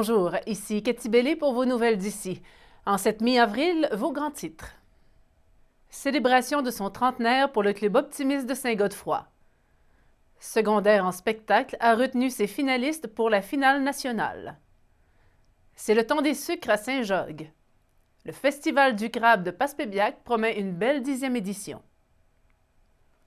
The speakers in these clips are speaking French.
Bonjour, ici Cathy Bellé pour vos nouvelles d'ici. En cette mi-avril, vos grands titres. Célébration de son trentenaire pour le Club optimiste de Saint-Godefroy. Secondaire en spectacle a retenu ses finalistes pour la finale nationale. C'est le temps des sucres à Saint-Jogues. Le Festival du crabe de Passepébiac promet une belle 10e édition.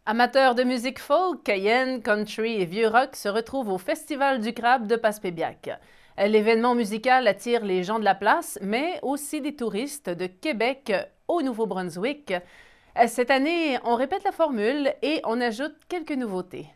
Amateurs de musique folk, cayenne, country et vieux rock se retrouvent au Festival du crabe de Passepébiac. L'événement musical attire les gens de la place, mais aussi des touristes de Québec au Nouveau-Brunswick. Cette année, on répète la formule et on ajoute quelques nouveautés.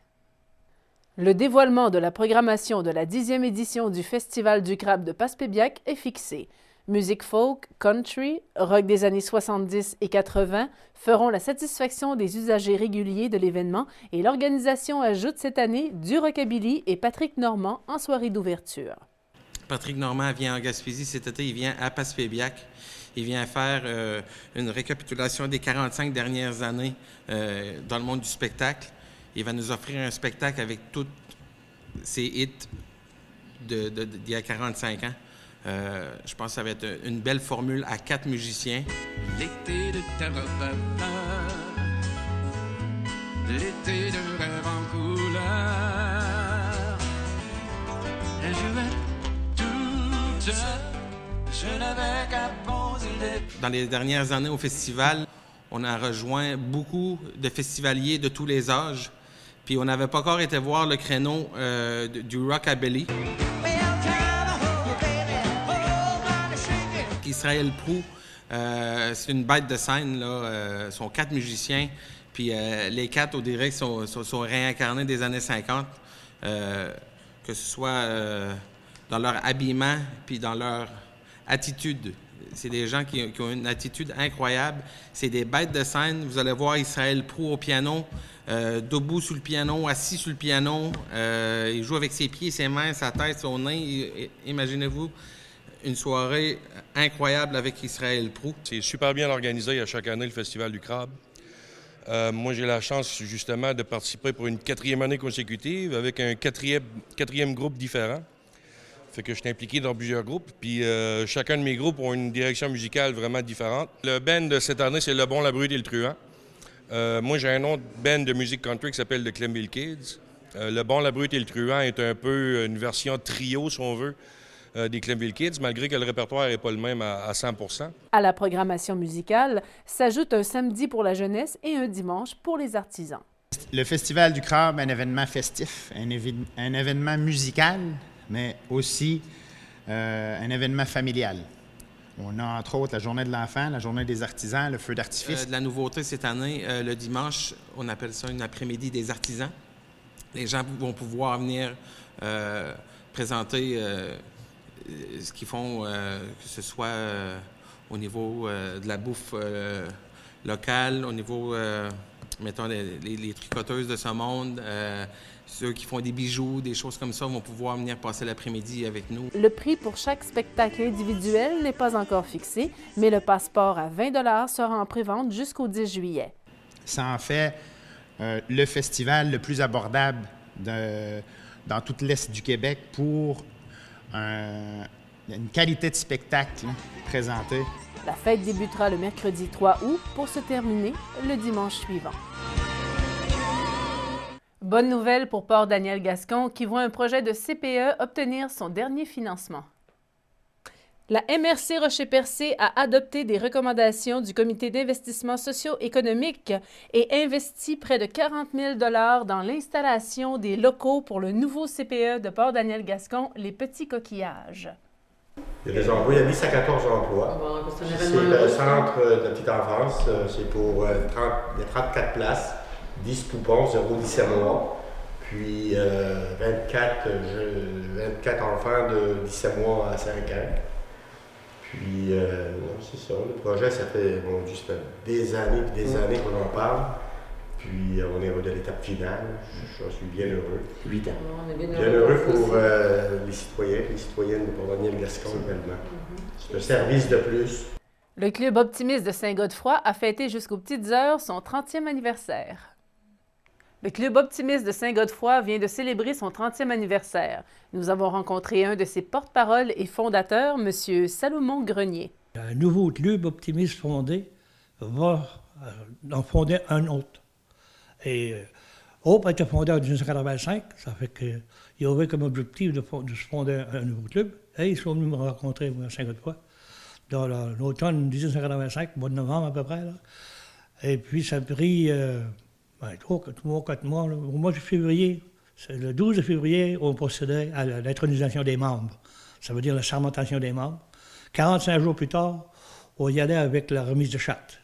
Le dévoilement de la programmation de la 10e édition du Festival du crabe de Passepébiac est fixé. Musique folk, country, rock des années 70 et 80 feront la satisfaction des usagers réguliers de l'événement et l'organisation ajoute cette année du rockabilly et Patrick Normand en soirée d'ouverture. Patrick Normand vient en Gaspésie cet été, il vient à Passepébiac. Il vient faire une récapitulation des 45 dernières années dans le monde du spectacle. Il va nous offrir un spectacle avec tous ses hits d'il y a 45 ans. Je pense que ça va être une belle formule à 4 musiciens. L'été de terre l'été de rêve en couleur. Elle jouait toute seule, je n'avais qu'à poser les... Dans les dernières années au festival, on a rejoint beaucoup de festivaliers de tous les âges. Puis on n'avait pas encore été voir le créneau du rockabilly. Israël Proulx, c'est une bête de scène, là. Ils sont 4 musiciens, puis les 4, au direct, sont réincarnés des années 50, que ce soit dans leur habillement, puis dans leur attitude. C'est des gens qui ont une attitude incroyable. C'est des bêtes de scène. Vous allez voir Israël Proulx au piano, debout sur le piano, assis sur le piano. Il joue avec ses pieds, ses mains, sa tête, son nez. Imaginez-vous une soirée incroyable avec Israël Proulx. C'est super bien organisé à chaque année, le Festival du crabe. Moi, j'ai la chance, justement, de participer pour une 4e année consécutive avec un quatrième groupe différent. Fait que je suis impliqué dans plusieurs groupes, puis chacun de mes groupes ont une direction musicale vraiment différente. Le band de cette année, c'est Le Bon, la Brute et le Truand. Moi, j'ai un autre band de musique country qui s'appelle The Clemville Kids. Le Bon, la Brute et le Truand est un peu une version trio, si on veut, des Clemville Kids, malgré que le répertoire n'est pas le même à 100%. À la programmation musicale s'ajoute un samedi pour la jeunesse et un dimanche pour les artisans. Le Festival du crabe, un événement festif, un événement musical, mais aussi un événement familial. On a entre autres la journée de l'enfant, la journée des artisans, le feu d'artifice. De la nouveauté cette année, le dimanche, on appelle ça une après-midi des artisans. Les gens vont pouvoir venir présenter ce qu'ils font, que ce soit au niveau de la bouffe locale, au niveau, mettons, les tricoteuses de ce monde, ceux qui font des bijoux, des choses comme ça, vont pouvoir venir passer l'après-midi avec nous. Le prix pour chaque spectacle individuel n'est pas encore fixé, mais le passeport à 20 $ sera en prévente jusqu'au 10 juillet. Ça en fait le festival le plus abordable dans toute l'Est du Québec pour une qualité de spectacle présentée. La fête débutera le mercredi 3 août pour se terminer le dimanche suivant. Bonne nouvelle pour Port-Daniel-Gascon qui voit un projet de CPE obtenir son dernier financement. La MRC Rocher-Percé a adopté des recommandations du Comité d'investissement socio-économique et investi près de 40 000 $ dans l'installation des locaux pour le nouveau CPE de Port-Daniel-Gascon, les Petits Coquillages. Il y a des emplois, il y a 10 à 14 emplois. C'est le centre de petite enfance, c'est pour 34 places, 10 poupons, 0-17 mois, puis 24 enfants de 17 mois à 5 ans. Puis, c'est ça, le projet, ça fait des années et des années qu'on en parle. Puis, on est de l'étape finale. Je suis bien heureux. 8 ans. On est bien heureux pour les citoyens et les citoyennes de Port-Daniel-Gascon également. C'est un service de plus. Le Club optimiste de Saint-Godefroy a fêté jusqu'aux petites heures son 30e anniversaire. Le Club optimiste de Saint-Godefroy vient de célébrer son 30e anniversaire. Nous avons rencontré un de ses porte-parole et fondateurs, M. Salomon Grenier. Un nouveau club optimiste fondé va en fonder un autre. Et Hope a été fondé en 1985, ça fait qu'il y avait comme objectif de se fonder un nouveau club. Et ils sont venus me rencontrer à Saint-Godefroy dans l'automne 1985, mois de novembre à peu près. Là. Et puis ça a pris 4 mois. Là. Au mois de février, le 12 février, on procédait à l'intronisation des membres. Ça veut dire la sermentation des membres. 45 jours plus tard, on y allait avec la remise de charte.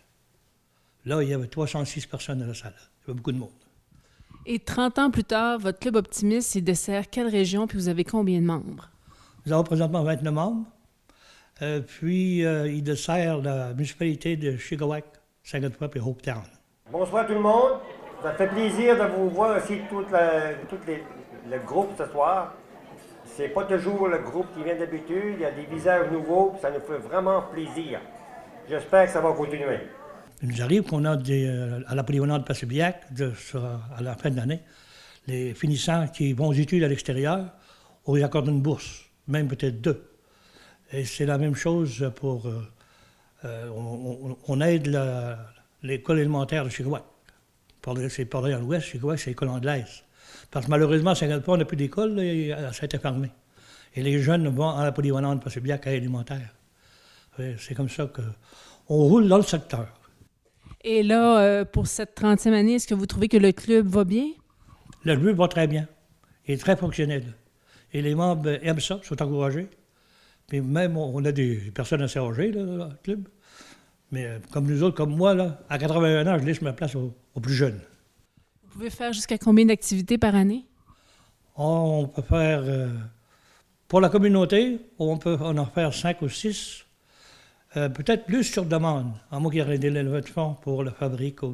Là, il y avait 306 personnes dans la salle. Il y avait beaucoup de monde. Et 30 ans plus tard, votre Club optimiste, il dessert quelle région, puis vous avez combien de membres? Nous avons présentement 29 membres. Puis, il dessert la municipalité de Chigawak, Saint-Godefroy et Hopetown. Bonsoir tout le monde. Ça fait plaisir de vous voir aussi le groupe ce soir. C'est pas toujours le groupe qui vient d'habitude. Il y a des visages nouveaux. Ça nous fait vraiment plaisir. J'espère que ça va continuer. Il nous arrive qu'on a à la polyvalente de Passé-Biac, à la fin de l'année, les finissants qui vont aux études à l'extérieur, on les accorde une bourse, même peut-être 2. Et c'est la même chose pour... on aide l'école élémentaire de Chigawak. C'est parlé dans l'Ouest, Chigawak, c'est l'école anglaise. Parce que malheureusement, à Saint-Godefroy, on n'a plus d'école, et ça a été fermé. Et les jeunes vont à la polyvalente de Passé-Biac à l'élémentaire. C'est comme ça qu'on roule dans le secteur. Et là, pour cette 30e année, est-ce que vous trouvez que le club va bien? Le club va très bien. Il est très fonctionnel. Et les membres aiment ça, sont encouragés. Puis même, on a des personnes assez âgées, là, dans le club. Mais comme nous autres, comme moi, là, à 81 ans, je laisse ma place aux plus jeunes. Vous pouvez faire jusqu'à combien d'activités par année? On peut faire... pour la communauté, on peut en faire 5 ou 6. Peut-être plus sur demande, à moins qu'il y ait des levées de fonds pour la fabrique ou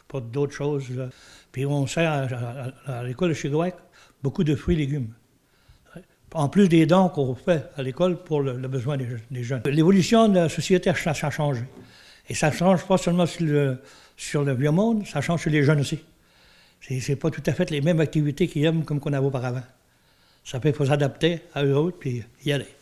pour d'autres choses. Là. Puis on sert à l'école de Chigawak beaucoup de fruits et légumes. En plus des dons qu'on fait à l'école pour le besoin des jeunes. L'évolution de la société, ça a changé. Et ça ne change pas seulement sur le vieux monde, ça change sur les jeunes aussi. C'est pas tout à fait les mêmes activités qu'ils aiment comme qu'on avait auparavant. Ça fait qu'il faut s'adapter à eux autres puis y aller.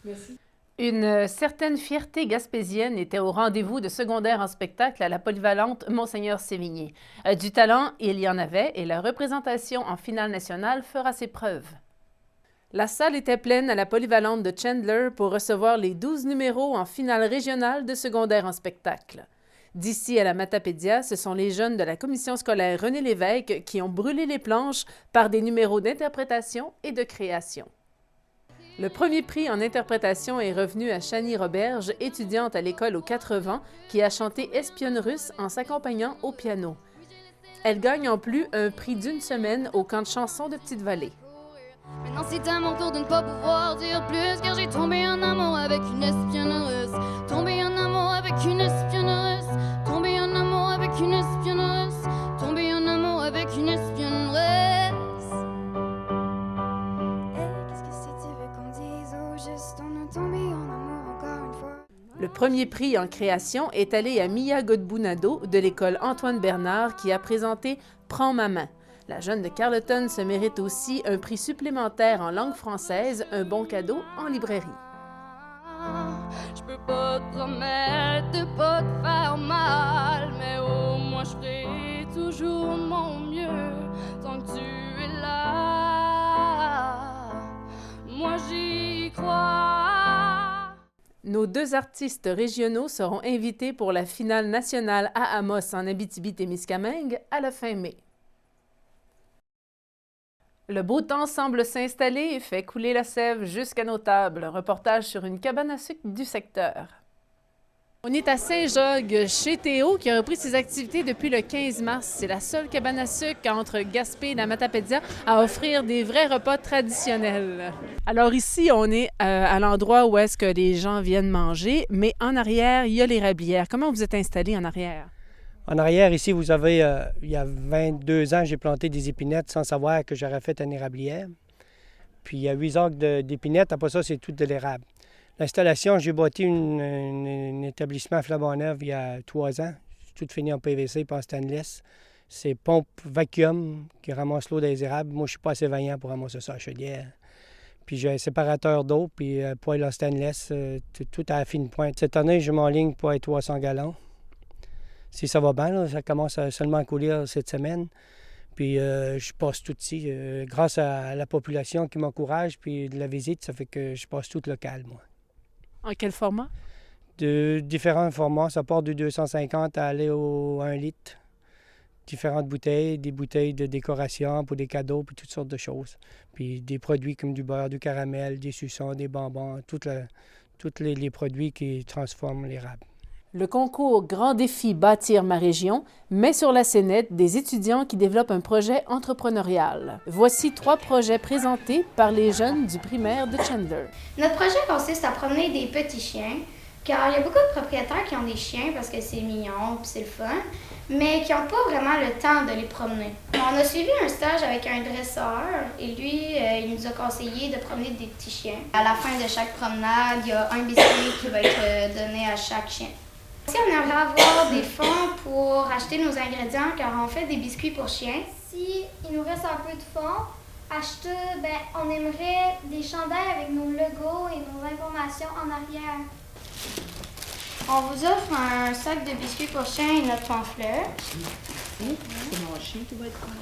Merci. Une certaine fierté gaspésienne était au rendez-vous de secondaire en spectacle à la polyvalente Monseigneur Sévigné. Du talent, il y en avait et la représentation en finale nationale fera ses preuves. La salle était pleine à la polyvalente de Chandler pour recevoir les 12 numéros en finale régionale de secondaire en spectacle. D'ici à la Matapédia, ce sont les jeunes de la commission scolaire René Lévesque qui ont brûlé les planches par des numéros d'interprétation et de création. Le premier prix en interprétation est revenu à Chani Roberge, étudiante à l'école aux 80, qui a chanté Espionne russe en s'accompagnant au piano. Elle gagne en plus un prix d'une semaine au camp de chansons de Petite-Vallée. Maintenant c'est à mon tour de ne pas pouvoir dire plus, car j'ai tombé en amour avec une espionne russe. Tombé en amour avec une espionne russe. Tombé en amour avec une espionne russe. Tombé en amour avec une espionne russe. Le premier prix en création est allé à Mia Godbounado de l'école Antoine Bernard qui a présenté « Prends ma main ». La jeune de Carleton se mérite aussi un prix supplémentaire en langue française, un bon cadeau en librairie. Je peux pas te promettre de pas te faire mal, mais au moins je ferai toujours de mon mieux tant que tu es là. Moi j'y crois. Nos 2 artistes régionaux seront invités pour la finale nationale à Amos en Abitibi-Témiscamingue à la fin mai. Le beau temps semble s'installer et fait couler la sève jusqu'à nos tables. Reportage sur une cabane à sucre du secteur. On est à Saint-Jogues, chez Théo, qui a repris ses activités depuis le 15 mars. C'est la seule cabane à sucre entre Gaspé et la Matapédia à offrir des vrais repas traditionnels. Alors ici, on est à l'endroit où est-ce que les gens viennent manger, mais en arrière, il y a l'érablière. Comment vous êtes installé en arrière? En arrière, ici, vous avez, il y a 22 ans, j'ai planté des épinettes sans savoir que j'aurais fait une érablière. Puis il y a 8 acres d'épinettes, après ça, c'est tout de l'érable. L'installation, j'ai bâti un établissement à Flambon-Neuve il y a 3 ans. Tout fini en PVC et en stainless. C'est pompe vacuum qui ramasse l'eau des érables. Moi, je suis pas assez vaillant pour ramasser ça à chaudière. Puis j'ai un séparateur d'eau, puis poêle en stainless, tout à la fine pointe. Cette année, je m'enligne pour être 300 gallons. Si ça va bien, là, ça commence seulement à couler cette semaine. Puis je passe tout ici. Grâce à la population qui m'encourage, puis de la visite, ça fait que je passe tout local, moi. En quel format? De différents formats. Ça part de 250 à aller au 1 litre. Différentes bouteilles, des bouteilles de décoration pour des cadeaux, puis toutes sortes de choses. Puis des produits comme du beurre, du caramel, des suçons, des bonbons, tous les produits qui transforment l'érable. Le concours Grand défi Bâtir ma région met sur la scénette des étudiants qui développent un projet entrepreneurial. Voici 3 projets présentés par les jeunes du primaire de Chandler. Notre projet consiste à promener des petits chiens, car il y a beaucoup de propriétaires qui ont des chiens parce que c'est mignon et c'est le fun, mais qui n'ont pas vraiment le temps de les promener. On a suivi un stage avec un dresseur et lui, il nous a conseillé de promener des petits chiens. À la fin de chaque promenade, il y a un biscuit qui va être donné à chaque chien. Si on aimerait avoir des fonds pour acheter nos ingrédients, car on fait des biscuits pour chiens. Si il nous reste un peu de fonds, on aimerait des chandails avec nos logos et nos informations en arrière. On vous offre un sac de biscuits pour chiens et notre pamphlet. C'est mon chien qui va être content.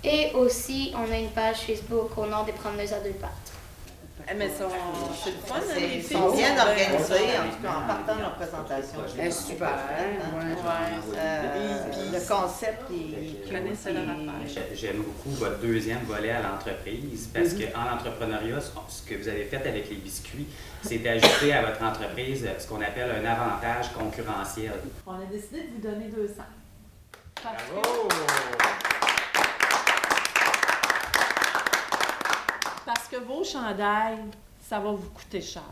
Et aussi, on a une page Facebook au nom des promeneuses à 2 pattes. Mais c'est le fun, Ils sont bien organisés, en tout cas, en partant de leur présentation. Super, Le concept, ils connaissent leur affaire. J'aime beaucoup votre deuxième volet à l'entreprise parce qu'en entrepreneuriat, ce que vous avez fait avec les biscuits, c'est d'ajouter à votre entreprise ce qu'on appelle un avantage concurrentiel. On a décidé de vous donner 200. Bravo! Parce que vos chandails, ça va vous coûter cher.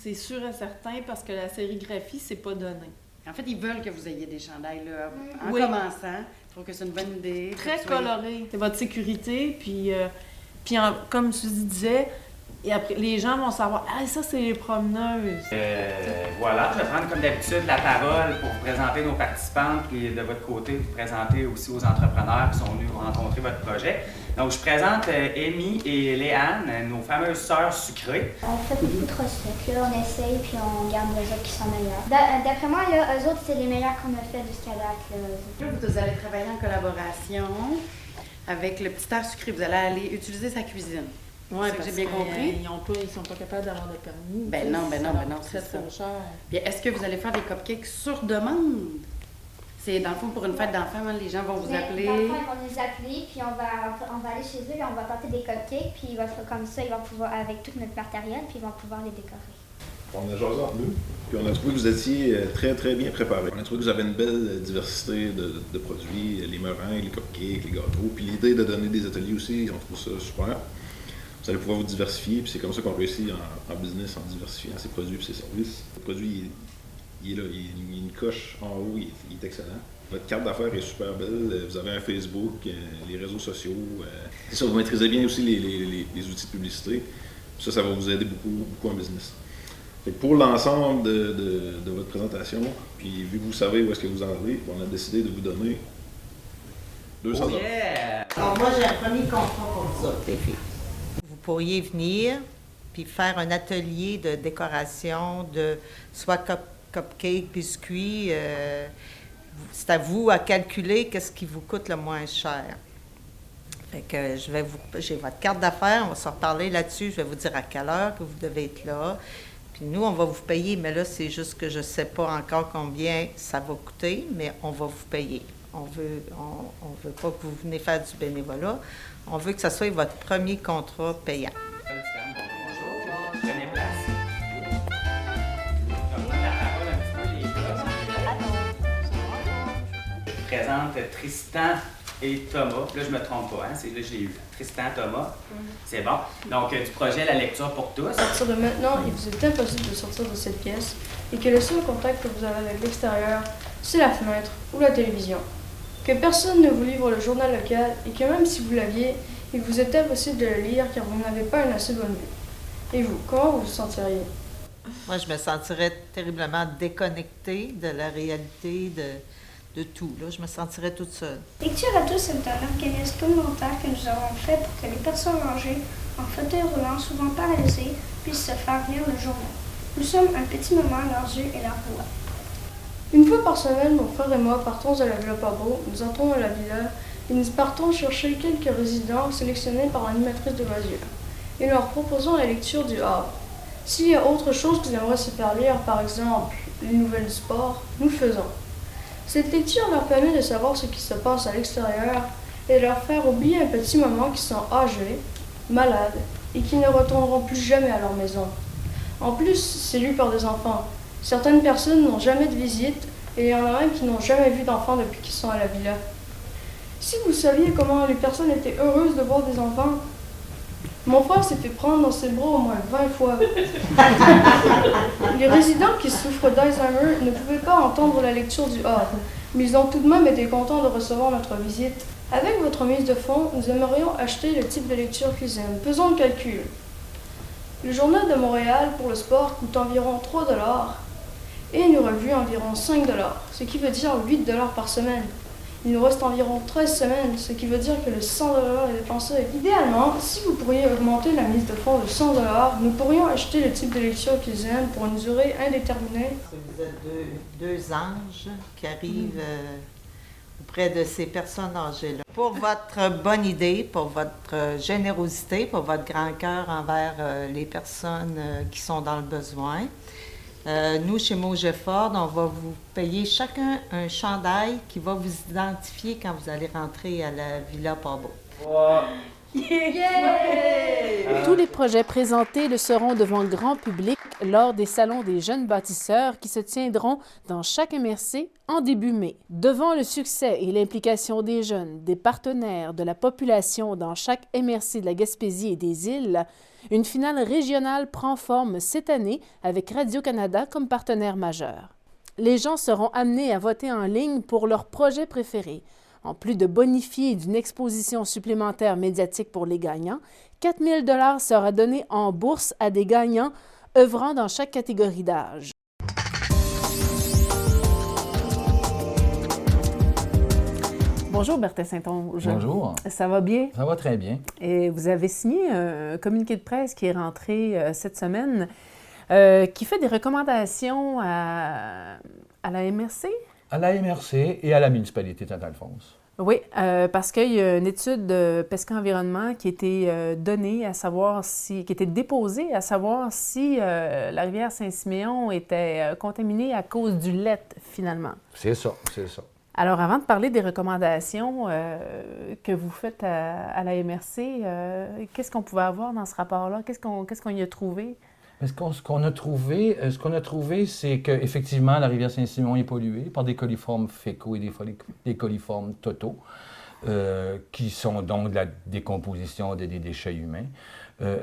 C'est sûr et certain parce que la sérigraphie, c'est pas donné. En fait, ils veulent que vous ayez des chandails là. En Oui. commençant, je trouve que c'est une bonne idée. Très coloré. C'est votre sécurité, puis comme Suzy disait, et après, les gens vont savoir « Ah, ça, c'est les promeneuses. » Voilà, je vais prendre comme d'habitude la parole pour vous présenter nos participantes et de votre côté, vous présenter aussi aux entrepreneurs qui sont venus rencontrer votre projet. Donc, je présente Amy et Léane, nos fameuses sœurs sucrées. On fait beaucoup trop sucre, là, on essaye puis on garde les autres qui sont meilleurs. D'après moi, là, eux autres, c'est les meilleurs qu'on a fait jusqu'à date. Là, vous allez travailler en collaboration avec le petit art sucré. Vous allez aller utiliser sa cuisine. Oui, parce que j'ai bien compris. Ils sont pas capables d'avoir de permis. Ben non, c'est ça. Trop cher. Puis est-ce que vous allez faire des cupcakes sur demande? C'est dans le fond pour une fête d'enfants, les gens vont vous appeler. Dans le fond, ils vont nous appeler, puis on va aller chez eux, et on va porter des cupcakes, puis comme ça, ils vont pouvoir, avec tout notre matériel, puis ils vont pouvoir les décorer. On a jasé entre nous, puis on a trouvé que vous étiez très, très bien préparés. On a trouvé que vous avez une belle diversité de produits, les meringues, les cupcakes, les gâteaux, puis l'idée de donner des ateliers aussi, on trouve ça super. Vous allez pouvoir vous diversifier, puis c'est comme ça qu'on réussit en business, en diversifiant ses produits et ses services. Le produit, il est là, il y a une coche en haut, il est excellent. Votre carte d'affaires est super belle, vous avez un Facebook, les réseaux sociaux. C'est ça, vous maîtrisez bien aussi les outils de publicité. Ça va vous aider beaucoup en business. Fait que pour l'ensemble de votre présentation, puis vu que vous savez où est-ce que vous en allez, on a décidé de vous donner 200 $. Yeah! Alors moi, j'ai un premier contrat pour vous autres, les filles. Vous pourriez venir puis faire un atelier de décoration de soit cupcake, biscuits. C'est à vous à calculer qu'est-ce qui vous coûte le moins cher. Fait que j'ai votre carte d'affaires, on va se reparler là-dessus. Je vais vous dire à quelle heure que vous devez être là. Puis nous, on va vous payer, mais là, c'est juste que je ne sais pas encore combien ça va coûter, mais on va vous payer. On veut pas que vous venez faire du bénévolat. On veut que ça soit votre premier contrat payant. Bonjour, prenez place. Je présente Tristan et Thomas. Là, je me trompe pas, hein? Là, je l'ai eu. Tristan, Thomas. C'est bon. Donc, du projet La lecture pour tous. À partir de maintenant, il vous est impossible de sortir de cette pièce et que le seul contact que vous avez avec l'extérieur, c'est la fenêtre ou la télévision. Que personne ne vous livre le journal local et que même si vous l'aviez, il vous est impossible de le lire car vous n'avez pas une assez bonne vue. Et vous, comment vous vous sentiriez? Moi, je me sentirais terriblement déconnectée de la réalité de tout. Là, je me sentirais toute seule. Lecture à tous est un organisme communautaire que nous avons fait pour que les personnes âgées, en fauteuil roulant, souvent paralysées, puissent se faire lire le journal. Nous sommes un petit moment à leurs yeux et leurs voix. Une fois par semaine, mon frère et moi partons à la Villa Pabot, nous entrons à la villa et nous partons chercher quelques résidents sélectionnés par l'animatrice de loisirs. Et leur proposons la lecture du Havre. S'il y a autre chose qu'ils aimeraient se faire lire, par exemple les nouvelles du sport, nous faisons. Cette lecture leur permet de savoir ce qui se passe à l'extérieur et de leur faire oublier un petit moment qu'ils sont âgés, malades et qui ne retourneront plus jamais à leur maison. En plus, c'est lu par des enfants. Certaines personnes n'ont jamais de visite et il y en a même qui n'ont jamais vu d'enfants depuis qu'ils sont à la villa. Si vous saviez comment les personnes étaient heureuses de voir des enfants, mon frère s'est fait prendre dans ses bras au moins 20 fois. Les résidents qui souffrent d'Alzheimer ne pouvaient pas entendre la lecture du Havre, mais ils ont tout de même été contents de recevoir notre visite. Avec votre mise de fonds, nous aimerions acheter le type de lecture qu'ils aiment. Faisons le calcul. Le Journal de Montréal pour le sport coûte environ 3 $ et une revue environ 5 $, ce qui veut dire 8 $ par semaine. Il nous reste environ 13 semaines, ce qui veut dire que le 100 $ est dépensé. Idéalement, si vous pourriez augmenter la mise de fonds de 100 $, nous pourrions acheter le type de lecture qu'ils aiment pour une durée indéterminée. Vous êtes deux anges qui arrivent auprès de ces personnes âgées-là. Pour votre bonne idée, pour votre générosité, pour votre grand cœur envers les personnes qui sont dans le besoin, nous, chez Mogeford, on va vous payer chacun un chandail qui va vous identifier quand vous allez rentrer à la Villa Pabot. Yeah! Tous les projets présentés le seront devant grand public lors des salons des jeunes bâtisseurs qui se tiendront dans chaque MRC en début mai. Devant le succès et l'implication des jeunes, des partenaires, de la population dans chaque MRC de la Gaspésie et des îles, une finale régionale prend forme cette année avec Radio-Canada comme partenaire majeur. Les gens seront amenés à voter en ligne pour leur projet préféré. En plus de bonifier d'une exposition supplémentaire médiatique pour les gagnants, 4 000 $ sera donné en bourse à des gagnants œuvrant dans chaque catégorie d'âge. Bonjour Bertin Saint-Onge. Bonjour. Ça va bien? Ça va très bien. Et vous avez signé un communiqué de presse qui est rentré cette semaine qui fait des recommandations à la MRC? À la MRC et à la municipalité de Saint-Alphonse. Oui, parce qu'il y a une étude de Pesca Environnement qui a été donnée à savoir si, qui a été déposée à savoir si la rivière Saint-Siméon était contaminée à cause du lait, finalement. C'est ça, c'est ça. Alors, avant de parler des recommandations que vous faites à la MRC, qu'est-ce qu'on pouvait avoir dans ce rapport-là? Qu'est-ce qu'on y a trouvé? Ce qu'on a trouvé, c'est qu'effectivement, la rivière Saint-Simon est polluée par des coliformes fécaux et des coliformes totaux, qui sont donc de la décomposition des déchets humains.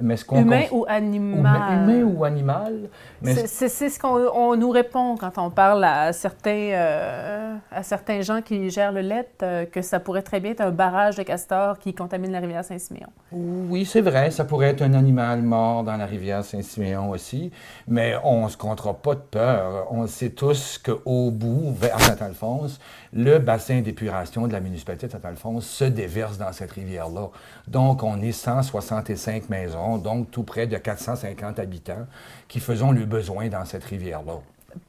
Mais humain ou animal? Humain ou animal. C'est ce qu'on nous répond quand on parle à certains gens qui gèrent le lait, que ça pourrait très bien être un barrage de castors qui contamine la rivière Saint-Siméon. Oui, c'est vrai, ça pourrait être un animal mort dans la rivière Saint-Siméon aussi, mais on ne se comptera pas de peur. On sait tous qu'au bout, vers Saint-Alphonse, le bassin d'épuration de la municipalité de Saint-Alphonse se déverse dans cette rivière-là. Donc, on est 165 maisons, donc tout près de 450 habitants qui faisons le besoin dans cette rivière-là.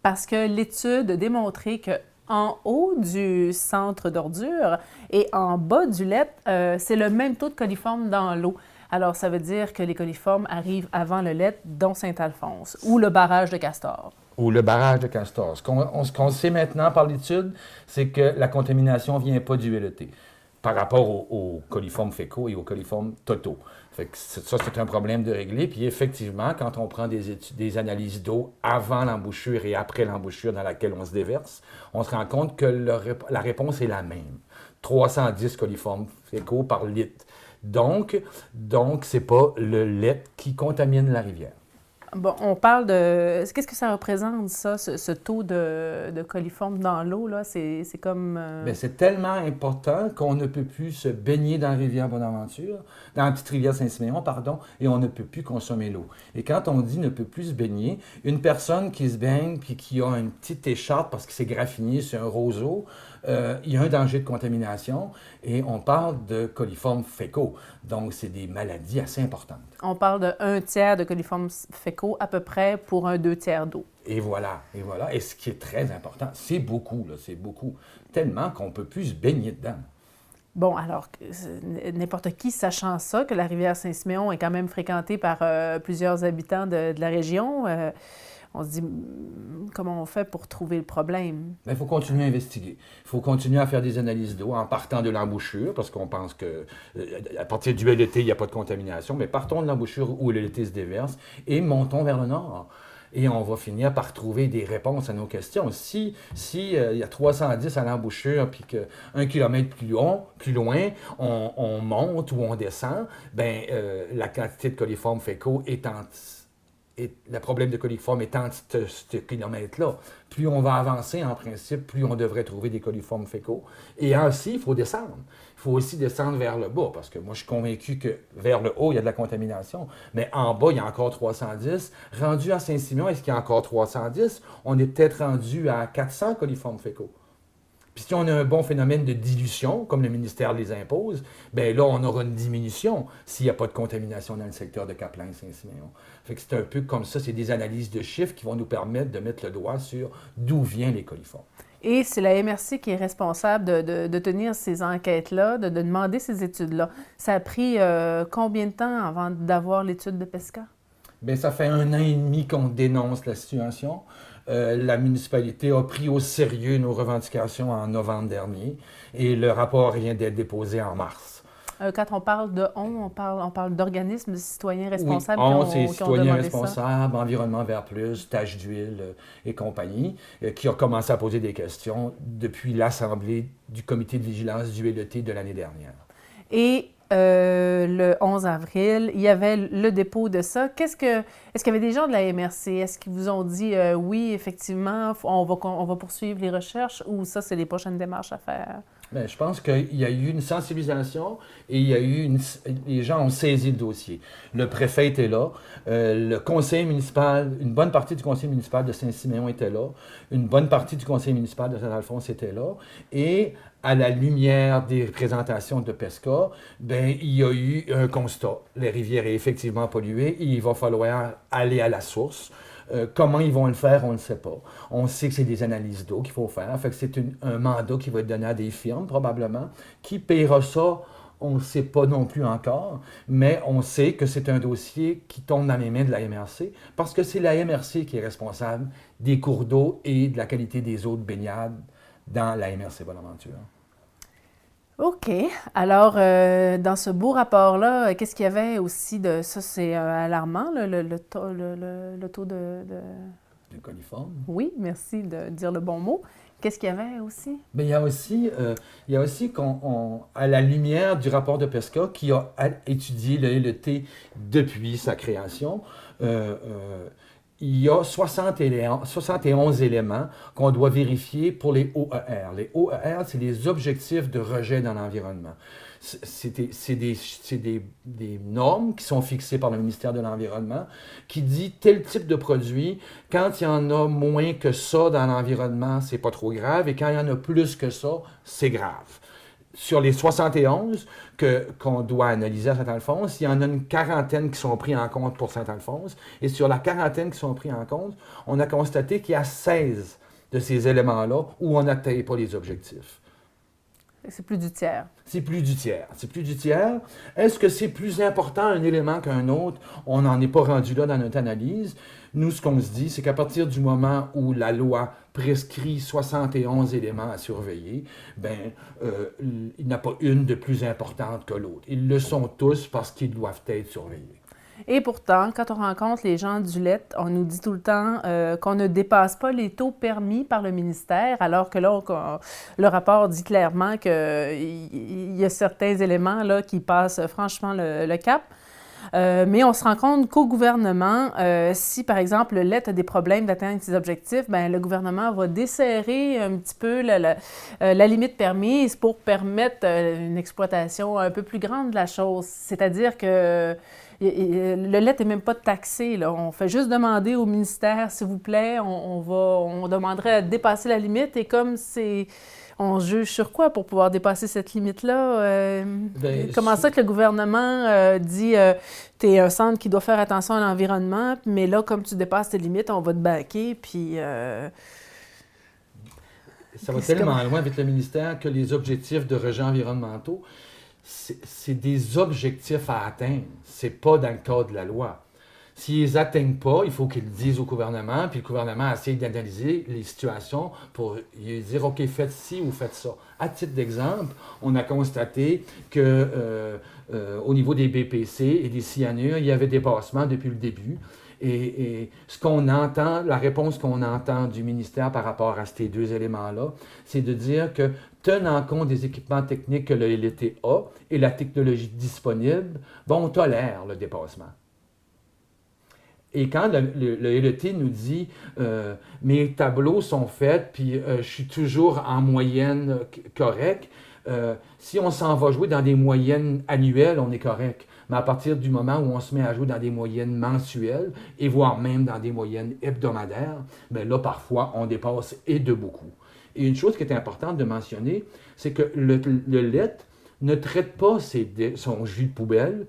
Parce que l'étude a démontré que en haut du centre d'ordures et en bas du lait, c'est le même taux de coliformes dans l'eau. Alors, ça veut dire que les coliformes arrivent avant le lait, dont Saint-Alphonse, ou le barrage de Castor. Ou le barrage de Castor. Ce qu'on sait maintenant par l'étude, c'est que la contamination ne vient pas du LET par rapport aux coliformes fécaux et aux coliformes totaux. Fait que ça, c'est un problème de régler. Puis effectivement, quand on prend des analyses d'eau avant l'embouchure et après l'embouchure dans laquelle on se déverse, on se rend compte que la réponse est la même. 310 coliformes fécaux par litre. Donc c'est pas le lait qui contamine la rivière. Bon, on parle de... Qu'est-ce que ça représente, ça, ce taux de coliformes dans l'eau, là? C'est comme... Bien, c'est tellement important qu'on ne peut plus se baigner dans la rivière Bonaventure, dans la petite rivière Saint-Siméon, pardon, et on ne peut plus consommer l'eau. Et quand on dit ne peut plus se baigner, une personne qui se baigne puis qui a une petite écharpe parce qu'il s'est graffiné sur un roseau, il y a un danger de contamination et on parle de coliformes fécaux. Donc, c'est des maladies assez importantes. On parle de 1/3 de coliformes fécaux à peu près pour un 2/3 d'eau. Et voilà, et voilà. Et ce qui est très important, c'est beaucoup, là, c'est beaucoup. Tellement qu'on ne peut plus se baigner dedans. Bon, alors, n'importe qui sachant ça, que la rivière Saint-Siméon est quand même fréquentée par plusieurs habitants de la région, on se dit, comment on fait pour trouver le problème? Il faut continuer à investiguer. Il faut continuer à faire des analyses d'eau en partant de l'embouchure, parce qu'on pense qu'à partir du LET, il n'y a pas de contamination, mais partons de l'embouchure où le LET se déverse et montons vers le nord. Et on va finir par trouver des réponses à nos questions. Si il y a 310 à l'embouchure, puis qu'un kilomètre plus loin, on monte ou on descend, bien, la quantité de coliformes fécaux le problème de coliformes étant ce kilomètre-là. Plus on va avancer, en principe, plus on devrait trouver des coliformes fécaux. Et ainsi, il faut descendre. Il faut aussi descendre vers le bas, parce que moi, je suis convaincu que vers le haut, il y a de la contamination, mais en bas, il y a encore 310. Rendu à Saint-Siméon, est-ce qu'il y a encore 310? On est peut-être rendu à 400 coliformes fécaux. Puis si on a un bon phénomène de dilution, comme le ministère les impose, bien là, on aura une diminution s'il n'y a pas de contamination dans le secteur de Capelain-Saint-Siméon. Fait que c'est un peu comme ça, c'est des analyses de chiffres qui vont nous permettre de mettre le doigt sur d'où viennent les coliformes. Et c'est la MRC qui est responsable de tenir ces enquêtes-là, de demander ces études-là. Ça a pris combien de temps avant d'avoir l'étude de PESCA? Bien, ça fait 1 an et demi qu'on dénonce la situation. La municipalité a pris au sérieux nos revendications en novembre dernier et le rapport vient d'être déposé en mars. Quand on parle de on parle d'organismes, de citoyens responsables oui, qui c'est ont citoyens demandé responsables, Environnement Vert Plus, Tache d'huile et compagnie, qui ont commencé à poser des questions depuis l'Assemblée du comité de vigilance du LET de l'année dernière. Et le 11 avril, il y avait le dépôt de ça. Est-ce qu'il y avait des gens de la MRC? Est-ce qu'ils vous ont dit oui, effectivement, on va poursuivre les recherches ou ça, c'est les prochaines démarches à faire? Bien, je pense qu'il y a eu une sensibilisation et il y a eu les gens ont saisi le dossier. Le préfet était là, le conseil municipal, une bonne partie du conseil municipal de Saint-Siméon était là, une bonne partie du conseil municipal de Saint-Alphonse était là, et à la lumière des présentations de PESCA, bien, il y a eu un constat. La rivière est effectivement polluée et il va falloir aller à la source. Comment ils vont le faire, on ne le sait pas. On sait que c'est des analyses d'eau qu'il faut faire. Fait que c'est un mandat qui va être donné à des firmes, probablement. Qui paiera ça, on ne sait pas non plus encore. Mais on sait que c'est un dossier qui tombe dans les mains de la MRC parce que c'est la MRC qui est responsable des cours d'eau et de la qualité des eaux de baignade dans la MRC Bonaventure. OK. Alors, dans ce beau rapport-là, qu'est-ce qu'il y avait aussi de... Ça, c'est alarmant, le taux de... De coliformes. Oui, merci de dire le bon mot. Qu'est-ce qu'il y avait aussi? Bien, il y a aussi à la lumière du rapport de PESCA qui a étudié le LET depuis sa création, il y a 71 éléments qu'on doit vérifier pour les OER. Les OER, c'est les objectifs de rejet dans l'environnement. C'est des normes qui sont fixées par le ministère de l'Environnement qui dit tel type de produit, quand il y en a moins que ça dans l'environnement, c'est pas trop grave, et quand il y en a plus que ça, c'est grave. Sur les 71 qu'on doit analyser à Saint-Alphonse, il y en a une quarantaine qui sont pris en compte pour Saint-Alphonse. Et sur la quarantaine qui sont pris en compte, on a constaté qu'il y a 16 de ces éléments-là où on n'atteint pas les objectifs. C'est plus du tiers. C'est plus du tiers. C'est plus du tiers. Est-ce que c'est plus important un élément qu'un autre? On n'en est pas rendu là dans notre analyse. Nous, ce qu'on se dit, c'est qu'à partir du moment où la loi prescrit 71 éléments à surveiller, bien, il n'y en a pas une de plus importante que l'autre. Ils le sont tous parce qu'ils doivent être surveillés. Et pourtant, quand on rencontre les gens du LET, on nous dit tout le temps qu'on ne dépasse pas les taux permis par le ministère, alors que là, le rapport dit clairement qu'il y a certains éléments là, qui passent franchement le cap. Mais on se rend compte qu'au gouvernement, si par exemple le LET a des problèmes d'atteindre ses objectifs, bien, le gouvernement va desserrer un petit peu la limite permise pour permettre une exploitation un peu plus grande de la chose. C'est-à-dire que le LET n'est même pas taxé, là. On fait juste demander au ministère, s'il vous plaît, on demanderait à dépasser la limite et comme c'est... On juge sur quoi pour pouvoir dépasser cette limite-là? Comment ça que le gouvernement dit t'es un centre qui doit faire attention à l'environnement, mais là, comme tu dépasses tes limites, on va te baquer, puis... Ça va tellement loin avec le ministère que les objectifs de rejets environnementaux, c'est des objectifs à atteindre. C'est pas dans le cadre de la loi. S'ils les atteignent pas, il faut qu'ils le disent au gouvernement, puis le gouvernement essaie d'analyser les situations pour lui dire « OK, faites ci ou faites ça ». À titre d'exemple, on a constaté que au niveau des BPC et des cyanures, il y avait dépassement depuis le début. Et ce qu'on entend, la réponse qu'on entend du ministère par rapport à ces deux éléments-là, c'est de dire que tenant compte des équipements techniques que le LET a et la technologie disponible, bon, on tolère le dépassement. Et quand le LET nous dit mes tableaux sont faits, puis je suis toujours en moyenne correcte, si on s'en va jouer dans des moyennes annuelles, on est correct. Mais à partir du moment où on se met à jouer dans des moyennes mensuelles, et voire même dans des moyennes hebdomadaires, bien là, parfois, on dépasse et de beaucoup. Et une chose qui est importante de mentionner, c'est que le LET ne traite pas son jus de poubelle,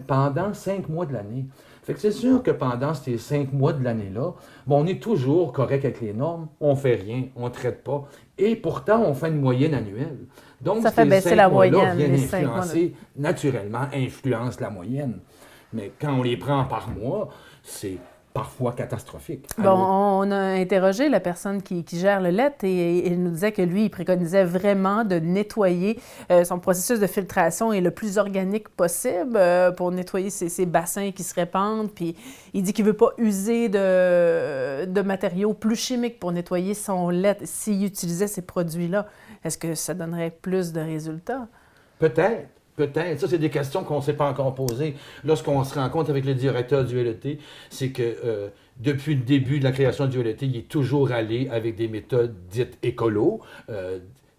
pendant 5 mois de l'année. Fait que c'est sûr que pendant ces 5 mois de l'année-là, bon, on est toujours correct avec les normes, on fait rien, on ne traite pas. Et pourtant, on fait une moyenne annuelle. Donc, ça fait baisser la moyenne. Viennent influencer, naturellement, influence la moyenne. Mais quand on les prend par mois, c'est parfois catastrophique. Bon, on a interrogé la personne qui gère le LET et il nous disait que lui, il préconisait vraiment de nettoyer son processus de filtration est le plus organique possible pour nettoyer ces bassins qui se répandent. Puis il dit qu'il ne veut pas user de matériaux plus chimiques pour nettoyer son LET. S'il utilisait ces produits-là, est-ce que ça donnerait plus de résultats? Peut-être. Peut-être. Ça, c'est des questions qu'on ne s'est pas encore posées. Lorsqu'on se rencontre avec le directeur du LET, c'est que depuis le début de la création du LET, il est toujours allé avec des méthodes dites écolo,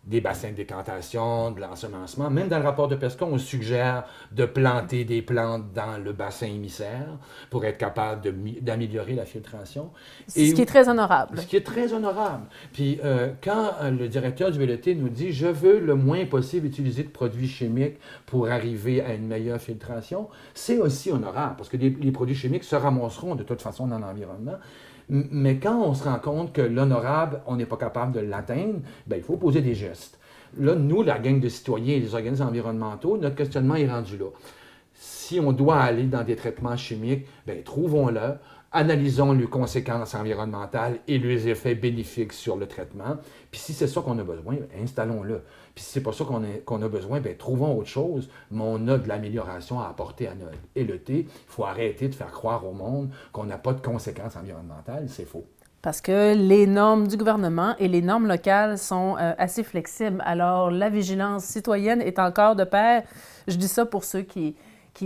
des bassins de décantation, de l'ensemencement. Même dans le rapport de PESCO, on suggère de planter des plantes dans le bassin émissaire pour être capable d'améliorer la filtration. Ce qui est très honorable. Ce qui est très honorable. Puis quand le directeur du LET nous dit « Je veux le moins possible utiliser de produits chimiques pour arriver à une meilleure filtration », c'est aussi honorable parce que les produits chimiques se ramasseront de toute façon dans l'environnement. Mais quand on se rend compte que l'honorable, on n'est pas capable de l'atteindre, bien, il faut poser des gestes. Là, nous, la gang de citoyens et les organismes environnementaux, notre questionnement est rendu là. Si on doit aller dans des traitements chimiques, bien, trouvons-le, analysons les conséquences environnementales et les effets bénéfiques sur le traitement. Puis si c'est ça qu'on a besoin, installons-le. Puis si c'est pas ça qu'on a besoin, bien, trouvons autre chose, mais on a de l'amélioration à apporter à notre LET. Il faut arrêter de faire croire au monde qu'on n'a pas de conséquences environnementales, c'est faux. Parce que les normes du gouvernement et les normes locales sont assez flexibles. Alors, la vigilance citoyenne est encore de pair. Je dis ça pour ceux qui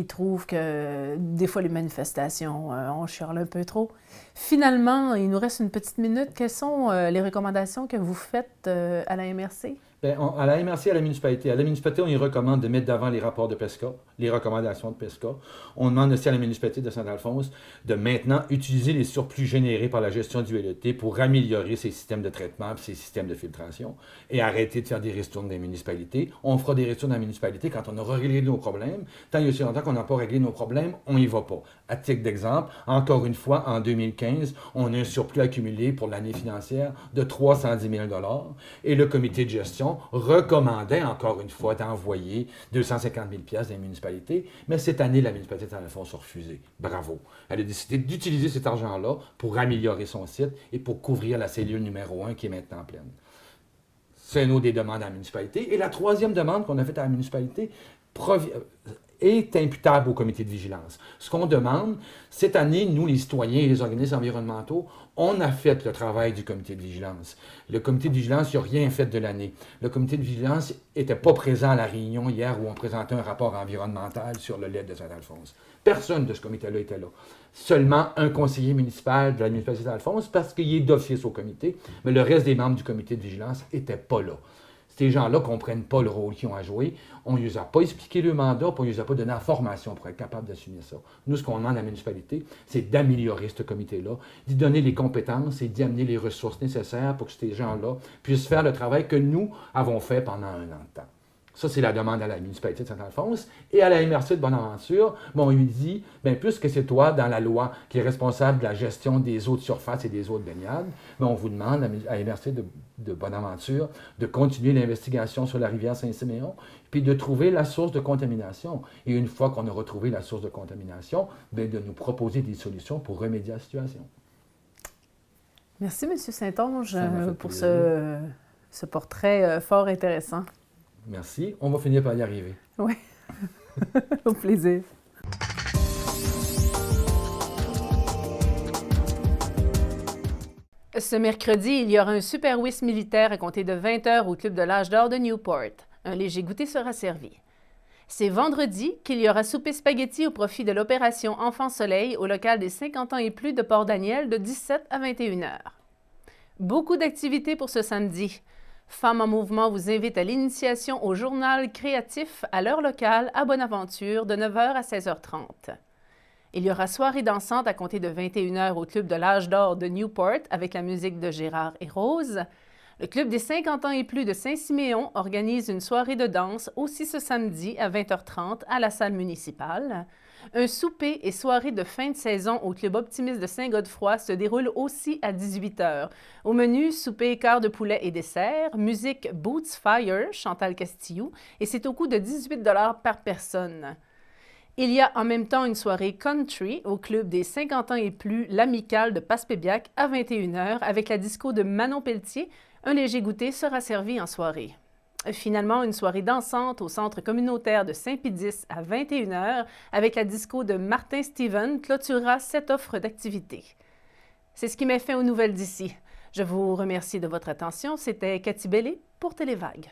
trouvent que des fois les manifestations, on chiale un peu trop. Finalement, il nous reste une petite minute. Quelles sont les recommandations que vous faites à la MRC? Bien, à la MRC, à la municipalité. À la municipalité, on y recommande de mettre d'avant les rapports de PESCO, les recommandations de PESCO. On demande aussi à la municipalité de Saint-Alphonse de maintenant utiliser les surplus générés par la gestion du LET pour améliorer ses systèmes de traitement et ses systèmes de filtration et arrêter de faire des ristournes des municipalités. On fera des ristournes dans la municipalité quand on aura réglé nos problèmes. Tant et aussi longtemps qu'on n'a pas réglé nos problèmes, on n'y va pas. À titre d'exemple, encore une fois, en 2015, on a un surplus accumulé pour l'année financière de 310 000 $ et le comité de gestion recommandait encore une fois d'envoyer 250 000 $ des municipalités, mais cette année, la municipalité de Saint-Alphonse a refusé. Bravo. Elle a décidé d'utiliser cet argent-là pour améliorer son site et pour couvrir la cellule numéro 1 qui est maintenant pleine. C'est une autre des demandes à la municipalité. Et la troisième demande qu'on a faite à la municipalité est imputable au comité de vigilance. Ce qu'on demande, cette année, nous, les citoyens et les organismes environnementaux, on a fait le travail du comité de vigilance. Le comité de vigilance n'a rien fait de l'année. Le comité de vigilance n'était pas présent à la réunion hier où on présentait un rapport environnemental sur le lait de Saint-Alphonse. Personne de ce comité-là était là. Seulement un conseiller municipal de la municipalité de Saint-Alphonse parce qu'il est d'office au comité, mais le reste des membres du comité de vigilance n'étaient pas là. Ces gens-là ne comprennent pas le rôle qu'ils ont à jouer. On ne les a pas expliqué le mandat, puis on ne les a pas donné la formation pour être capable d'assumer ça. Nous, ce qu'on demande à la municipalité, c'est d'améliorer ce comité-là, d'y donner les compétences et d'y amener les ressources nécessaires pour que ces gens-là puissent faire le travail que nous avons fait pendant 1 an de temps. Ça, c'est la demande à la municipalité de Saint-Alphonse. Et à la MRC de Bonaventure, on lui dit, bien, puisque c'est toi, dans la loi, qui est responsable de la gestion des eaux de surface et des eaux de baignade, on vous demande à la MRC de Bonaventure de continuer l'investigation sur la rivière Saint-Siméon, puis de trouver la source de contamination. Et une fois qu'on a retrouvé la source de contamination, bien, de nous proposer des solutions pour remédier à la situation. Merci, M. Saint-Onge, pour ce portrait fort intéressant. Merci. On va finir par y arriver. Oui. Au plaisir. Ce mercredi, il y aura un super whist militaire à compter de 20h au Club de l'Âge d'Or de Newport. Un léger goûter sera servi. C'est vendredi qu'il y aura souper spaghetti au profit de l'opération Enfant Soleil au local des 50 ans et plus de Port-Daniel de 17 à 21h. Beaucoup d'activités pour ce samedi. Femmes en mouvement vous invite à l'initiation au journal créatif à l'heure locale à Bonaventure de 9h à 16h30. Il y aura soirée dansante à compter de 21h au Club de l'Âge d'Or de Newport avec la musique de Gérard et Rose. Le Club des 50 ans et plus de Saint-Siméon organise une soirée de danse aussi ce samedi à 20h30 à la salle municipale. Un souper et soirée de fin de saison au Club Optimiste de Saint-Godefroy se déroule aussi à 18h. Au menu, souper, quart de poulet et dessert, musique Boots Fire, Chantal Castillou, et c'est au coût de 18 $ par personne. Il y a en même temps une soirée country au Club des 50 ans et plus, l'Amicale de Passepébiac à 21h avec la disco de Manon Pelletier. Un léger goûter sera servi en soirée. Finalement, une soirée dansante au centre communautaire de Saint-Pédis à 21h avec la disco de Martin Steven clôturera cette offre d'activités. C'est ce qui met fin aux nouvelles d'ici. Je vous remercie de votre attention. C'était Cathy Bellé pour Télévague.